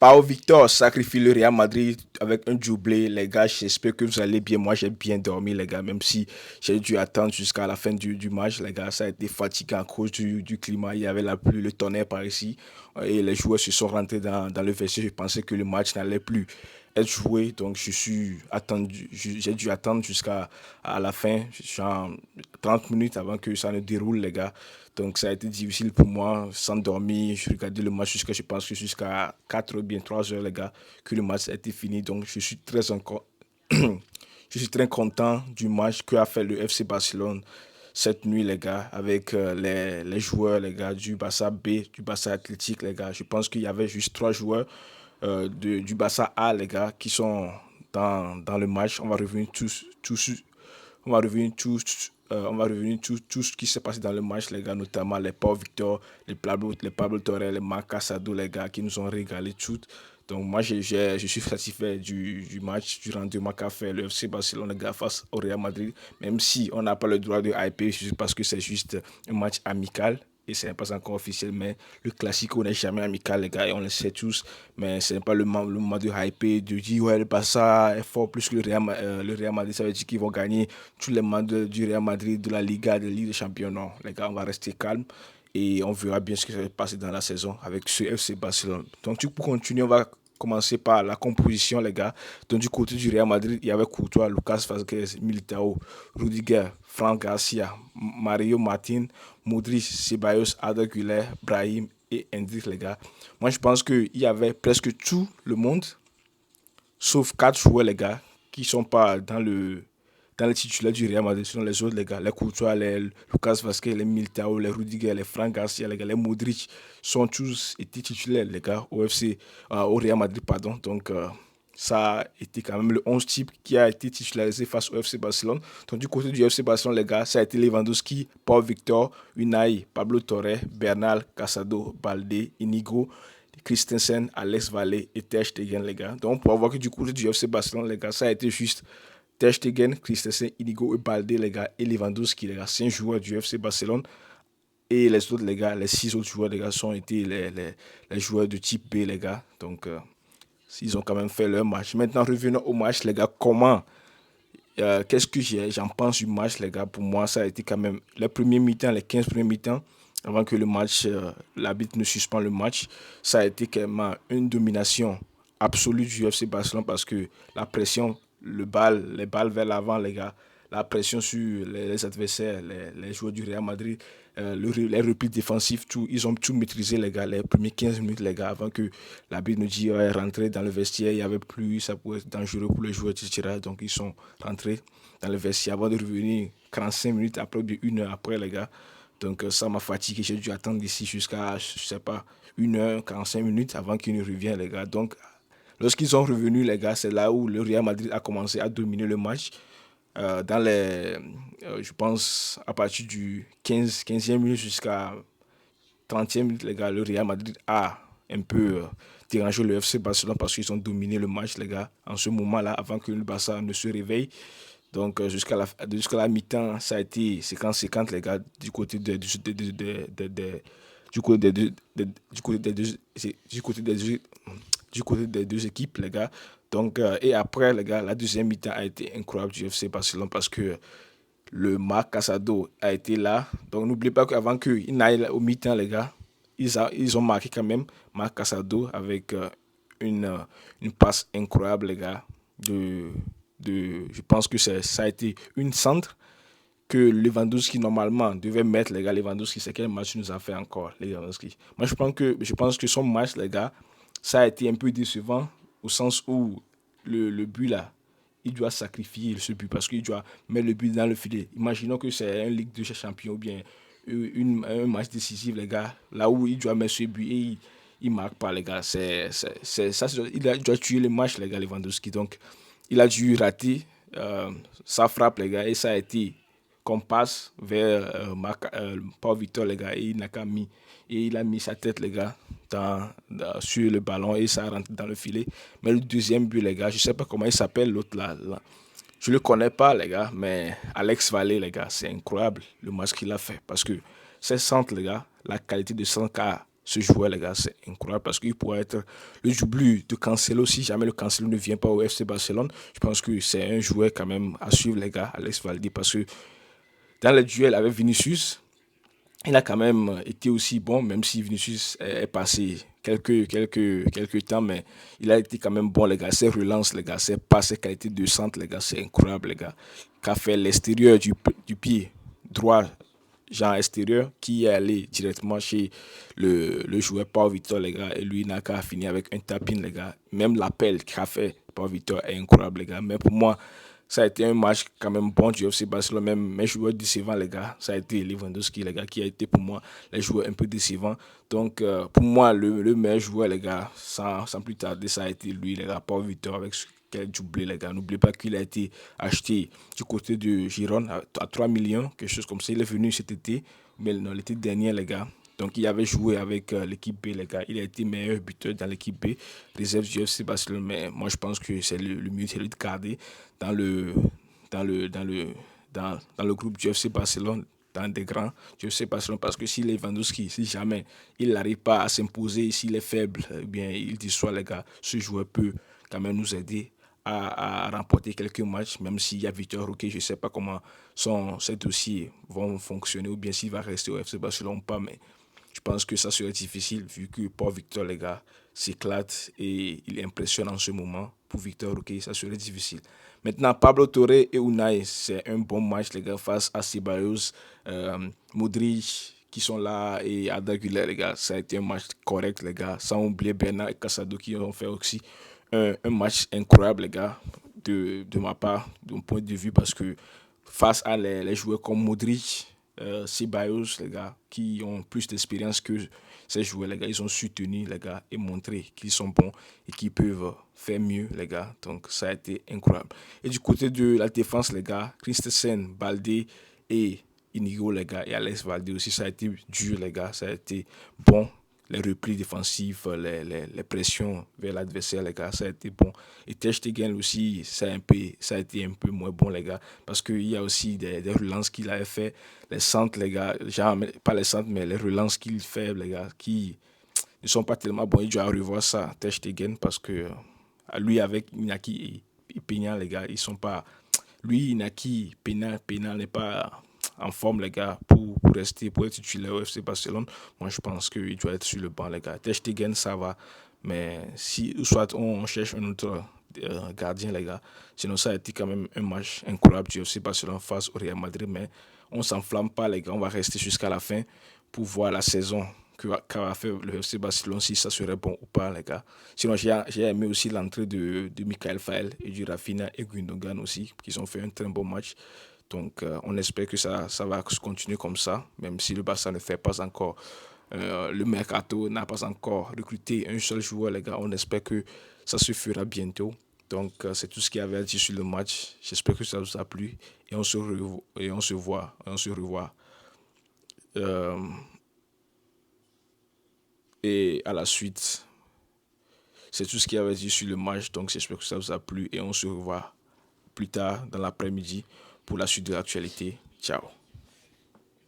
Pao Victor sacrifie le Real Madrid avec un doublé. Les gars, j'espère que vous allez bien. Moi, j'ai bien dormi, les gars, même si j'ai dû attendre jusqu'à la fin du match, les gars. Ça a été fatigant à cause du climat. Il y avait la pluie, le tonnerre par ici. Et les joueurs se sont rentrés dans le vestiaire. Je pensais que le match n'allait plus être joué. Donc, j'ai dû attendre jusqu'à à la fin, genre 30 minutes avant que ça ne déroule, les gars. Donc, ça a été difficile pour moi, sans dormir. Je regardais le match jusqu'à, je pense que jusqu'à 4 ou bien 3 heures, les gars, que le match a été fini. Donc, je suis très content du match qu'a fait le FC Barcelone cette nuit, les gars, avec les joueurs, les gars, du Barça B, du Barça Athletic, les gars. Je pense qu'il y avait juste 3 joueurs du Barça A, les gars, qui sont dans le match. On va revenir tout ce qui s'est passé dans le match, les gars, notamment les Pau Victor, les Pablo Torre, les Marc Casado, les gars, qui nous ont régalé tout. Donc, moi, je suis satisfait du match, du rendement qu'a fait le FC Barcelone, les gars, face au Real Madrid. Même si on n'a pas le droit de hyper, parce que c'est juste un match amical et ce n'est pas encore officiel, mais le Classico n'est jamais amical, les gars, et on le sait tous. Mais ce n'est pas le moment de hyper, de dire, ouais, le Barça est fort plus que le Real Madrid, ça veut dire qu'ils vont gagner tous les matchs du Real Madrid, de la Liga, de la Ligue des Champions. Non, les gars, on va rester calme et on verra bien ce qui va se passer dans la saison avec ce FC Barcelone. Donc, pour continuer, on va commencer par la composition, les gars. Donc, du côté du Real Madrid, il y avait Courtois, Lucas Vazquez, Militao, Rudiger, Franck Garcia, Mario Martin, Modric, Ceballos, Arda Güler, Brahim et Hendrik, les gars. Moi, je pense qu'il y avait presque tout le monde, sauf 4 joueurs, les gars, qui sont pas dans les titulaires du Real Madrid, sinon les autres, les gars, les Courtois, les Lucas Vazquez, les Militao, les Rudiger, les Franck Garcia, les gars, les Modric, sont tous été titulaires, les gars, au Real Madrid, pardon. Donc, ça a été quand même le 11 type qui a été titularisé face au FC Barcelone. Donc, du côté du FC Barcelone, les gars, ça a été Lewandowski, Paul Victor, Unai, Pablo Torre, Bernal, Casado, Balde, Inigo, Christensen, Alex Valle et Ter Stegen, les gars. Donc, on peut voir que du côté du FC Barcelone, les gars, ça a été juste Ter Stegen, Christensen, Inigo et Balde, les gars, et Lewandowski, les gars, 5 joueurs du FC Barcelone. Et les autres, les gars, les 6 autres joueurs, les gars, sont été les joueurs de type B, les gars. Donc, ils ont quand même fait leur match. Maintenant, revenons au match, les gars. Qu'est-ce que j'en pense du match, les gars? Pour moi, ça a été quand même les premiers mi-temps, les 15 premiers mi-temps, avant que le match, l'arbitre ne suspend le match. Ça a été quand même une domination absolue du FC Barcelone parce que la pression, les balles vers l'avant, les gars, la pression sur les adversaires, les joueurs du Real Madrid, les replis défensifs, tout, ils ont tout maîtrisé, les gars, les premiers 15 minutes, les gars, avant que l'arbitre nous dise, ouais, rentrer dans le vestiaire, il n'y avait plus, ça pouvait être dangereux pour les joueurs, etc. Donc, ils sont rentrés dans le vestiaire avant de revenir 45 minutes après, ou bien 1 heure après, les gars. Donc, ça m'a fatigué, j'ai dû attendre ici jusqu'à, je sais pas, 1 heure, 45 minutes avant qu'ils ne reviennent, les gars. Donc, lorsqu'ils sont revenus, les gars, c'est là où le Real Madrid a commencé à dominer le match je pense, à partir du 15e minute jusqu'à 30e minute, les gars, le Real Madrid a un peu dérangé le FC Barcelone parce qu'ils ont dominé le match, les gars, en ce moment-là, avant que le Barça ne se réveille. Donc, jusqu'à la mi-temps, ça a été 50-50, les gars, du côté du côté des deux, du côté des deux, du côté des deux, du côté des deux équipes, les gars. Donc, et après, les gars, la deuxième mi-temps a été incroyable du FC Barcelone parce que le Marc Casado a été là. Donc, n'oubliez pas qu'avant qu'il n'aille au mi-temps, les gars, ils ont marqué quand même Marc Casado avec une passe incroyable, les gars. Je pense que ça a été une centre que Lewandowski normalement devait mettre, les gars. Lewandowski, c'est quel match il nous a fait encore, Lewandowski. Moi, je pense que son match, les gars, ça a été un peu décevant au sens où le but là, il doit sacrifier ce but parce qu'il doit mettre le but dans le filet. Imaginons que c'est un Ligue de Champions ou bien un match décisif, les gars, là où il doit mettre ce but et il marque pas, les gars. Il doit tuer le match, les gars, Lewandowski. Donc, il a dû rater sa frappe, les gars, et ça a été qu'on passe vers Paul Victor, les gars, et il n'a qu'à mis. Et il a mis sa tête, les gars, sur le ballon et ça rentre dans le filet. Mais le deuxième but, les gars, je ne sais pas comment il s'appelle, l'autre là. Je ne le connais pas, les gars, mais Alex Valle, les gars, c'est incroyable le match qu'il a fait. Parce que ces centres, les gars, la qualité de centre Ce joueur, les gars, c'est incroyable parce qu'il pourrait être le doublure de Cancelo si jamais le Cancelo ne vient pas au FC Barcelone. Je pense que c'est un joueur quand même à suivre, les gars, Alex Valdi, parce que dans le duel avec Vinicius, il a quand même été aussi bon, même si Vinicius est passé quelques temps, mais il a été quand même bon, les gars. Ses relances, les gars, ses passes, ses qualités de centre, les gars, c'est incroyable, les gars. Qu'a fait l'extérieur du pied droit, genre extérieur, qui est allé directement chez le joueur Pau Victor, les gars, et lui n'a qu'à finir avec un tapin, les gars. Même l'appel qu'a fait Pau Victor est incroyable, les gars. Mais pour moi, ça a été un match quand même bon du FC Barcelone, même mes joueurs décevants, les gars. Ça a été Lewandowski, les gars, qui a été pour moi les joueurs un peu décevants. Donc, pour moi, le meilleur joueur, les gars, sans plus tarder, ça a été lui, les gars, Paul Victor, avec ce quel doublé, les gars. N'oubliez pas qu'il a été acheté du côté de Giron à 3 millions, quelque chose comme ça. Il est venu cet été, mais non, l'été dernier, les gars. Donc, il avait joué avec l'équipe B, les gars. Il a été meilleur buteur dans l'équipe B, réserve du FC Barcelone. Mais moi, je pense que c'est le mieux, c'est lui de garder dans le, dans le, dans le, dans le groupe du FC Barcelone, dans des grands du FC Barcelone. Parce que si Lewandowski, si jamais il n'arrive pas à s'imposer, s'il est faible, eh bien, il dit soit, les gars, ce joueur peut quand même nous aider à remporter quelques matchs, même s'il y a Victor Roque, je ne sais pas comment ses dossiers vont fonctionner ou bien s'il va rester au FC Barcelone ou pas, mais je pense que ça serait difficile vu que pour Victor, les gars, s'éclate et il impressionne en ce moment. Pour Victor, ok, ça serait difficile. Maintenant, Pablo Torre et Unai, c'est un bon match, les gars, face à Ceballos, Modric, qui sont là, et Arda Güler, les gars. Ça a été un match correct, les gars. Sans oublier Bernard et Casado qui ont fait aussi un match incroyable, les gars, de ma part, de mon point de vue, parce que face à les joueurs comme Modric, Ceballos, les gars, qui ont plus d'expérience que ces joueurs, les gars, ils ont soutenu, les gars, et montré qu'ils sont bons et qu'ils peuvent faire mieux, les gars. Donc, ça a été incroyable. Et du côté de la défense, les gars, Christensen, Balde et Inigo, les gars, et Alex Valde aussi, ça a été dur, les gars. Ça a été bon. Les replis défensifs, les pressions vers l'adversaire, les gars, ça a été bon. Et Ter Stegen aussi, ça a été un peu moins bon, les gars, parce qu'il y a aussi des relances qu'il avait fait, les centres, les gars, genre, pas les centres, mais les relances qu'il fait, les gars, qui ne sont pas tellement bons. Il doit revoir ça, Ter Stegen, parce que lui, avec Inaki et Peña, les gars, ils sont pas. Lui, Inaki, Peña n'est pas en forme, les gars, pour rester, pour être titulaire au FC Barcelone. Moi, je pense qu'il doit être sur le banc, les gars. Ter Stegen, ça va. Mais si, soit on cherche un autre gardien, les gars. Sinon, ça a été quand même un match incroyable du FC Barcelone face au Real Madrid. Mais on ne s'enflamme pas, les gars. On va rester jusqu'à la fin pour voir la saison qu'a fait le FC Barcelone, si ça serait bon ou pas, les gars. Sinon, j'ai aimé aussi l'entrée de Michael Fael et du Rafinha et Gundogan aussi, qui ont fait un très bon match. Donc, on espère que ça va continuer comme ça, même si le Barça ne fait pas encore. Le mercato n'a pas encore recruté un seul joueur, les gars. On espère que ça se fera bientôt. Donc, c'est tout ce qu'il y avait à dire sur le match. J'espère que ça vous a plu. Et on se revoit. Euh, et à la suite, c'est tout ce qu'il y avait à dire sur le match. Donc, j'espère que ça vous a plu. Et on se revoit plus tard dans l'après-midi pour la suite de l'actualité. Ciao.